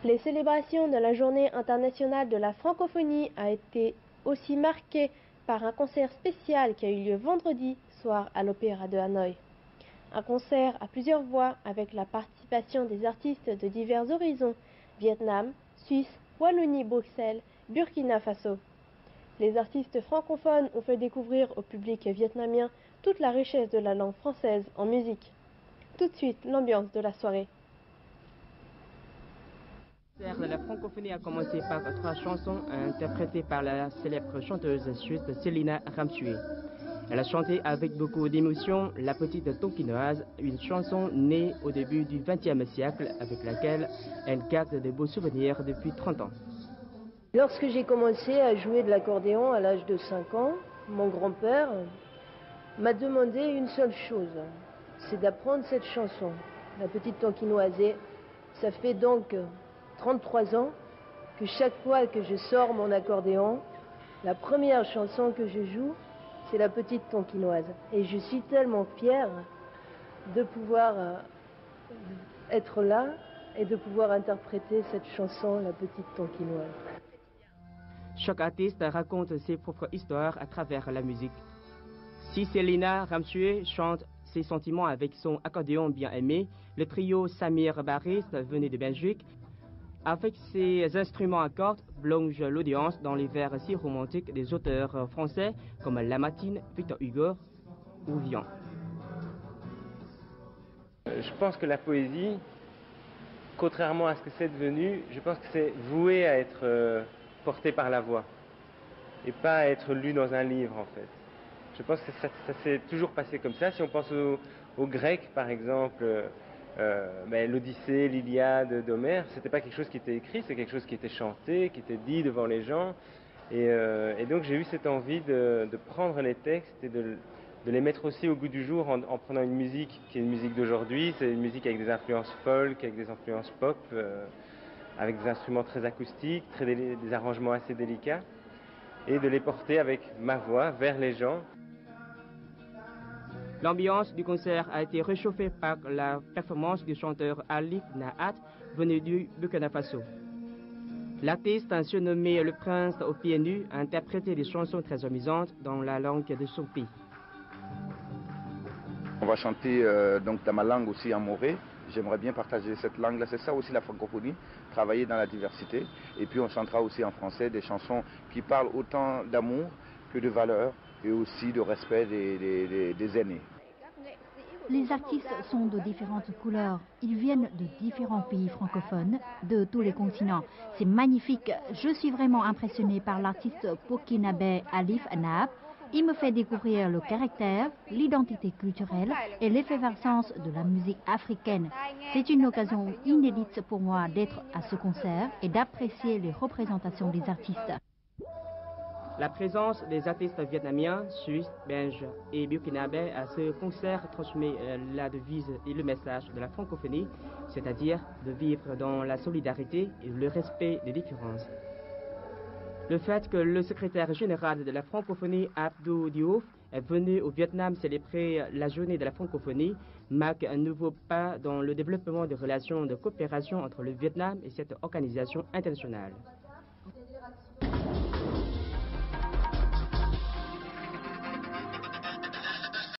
Les célébrations de la Journée internationale de la francophonie a été aussi marquées par un concert spécial qui a eu lieu vendredi soir à l'Opéra de Hanoï. Un concert à plusieurs voix avec la participation des artistes de divers horizons, Vietnam, Suisse, Wallonie, Bruxelles, Burkina Faso. Les artistes francophones ont fait découvrir au public vietnamien toute la richesse de la langue française en musique. Tout de suite, l'ambiance de la soirée. La francophonie a commencé par 3 chansons interprétées par la célèbre chanteuse suisse Célina Ramsué. Elle a chanté avec beaucoup d'émotion La Petite Tonkinoise, une chanson née au début du XXe siècle avec laquelle elle garde de beaux souvenirs depuis 30 ans. Lorsque j'ai commencé à jouer de l'accordéon à l'âge de 5 ans, mon grand-père m'a demandé une seule chose, c'est d'apprendre cette chanson, La Petite Tonkinoise. Ça fait donc 33 ans que chaque fois que je sors mon accordéon, la première chanson que je joue, c'est La Petite Tonkinoise. Et je suis tellement fière de pouvoir être là et de pouvoir interpréter cette chanson, La Petite Tonkinoise. Chaque artiste raconte ses propres histoires à travers la musique. Si Célina Ramsué chante ses sentiments avec son accordéon bien aimé, le trio Samir Baris, venu de Belgique, avec ses instruments à cordes, plonge l'audience dans les vers si romantiques des auteurs français comme Lamartine, Victor Hugo ou Villon. Je pense que la poésie, contrairement à ce que c'est devenu, je pense que c'est voué à être porté par la voix et pas à être lu dans un livre en fait. Je pense que ça s'est toujours passé comme ça. Si on pense aux Grecs par exemple, l'Odyssée, l'Iliade d'Homère, c'était pas quelque chose qui était écrit, c'est quelque chose qui était chanté, qui était dit devant les gens. Et donc j'ai eu cette envie de prendre les textes et de les mettre aussi au goût du jour en prenant une musique qui est une musique d'aujourd'hui. C'est une musique avec des influences folk, avec des influences pop, avec des instruments très acoustiques, des arrangements assez délicats, et de les porter avec ma voix vers les gens. L'ambiance du concert a été réchauffée par la performance du chanteur Alif Nahat, venu du Burkina Faso. L'artiste, surnommé le prince aux pieds nus, a interprété des chansons très amusantes dans la langue de son pays. On va chanter donc dans ma langue aussi en moré. J'aimerais bien partager cette langue-là, c'est ça aussi la francophonie, travailler dans la diversité. Et puis on chantera aussi en français des chansons qui parlent autant d'amour que de valeur et aussi de respect des aînés. Les artistes sont de différentes couleurs. Ils viennent de différents pays francophones, de tous les continents. C'est magnifique. Je suis vraiment impressionnée par l'artiste burkinabé Alif Nahat. Il me fait découvrir le caractère, l'identité culturelle et l'effervescence de la musique africaine. C'est une occasion inédite pour moi d'être à ce concert et d'apprécier les représentations des artistes. La présence des artistes vietnamiens, suisses, belges et burkinabés à ce concert transmet la devise et le message de la francophonie, c'est-à-dire de vivre dans la solidarité et le respect des différences. Le fait que le secrétaire général de la francophonie, Abdou Diouf, est venu au Vietnam célébrer la journée de la francophonie marque un nouveau pas dans le développement des relations de coopération entre le Vietnam et cette organisation internationale.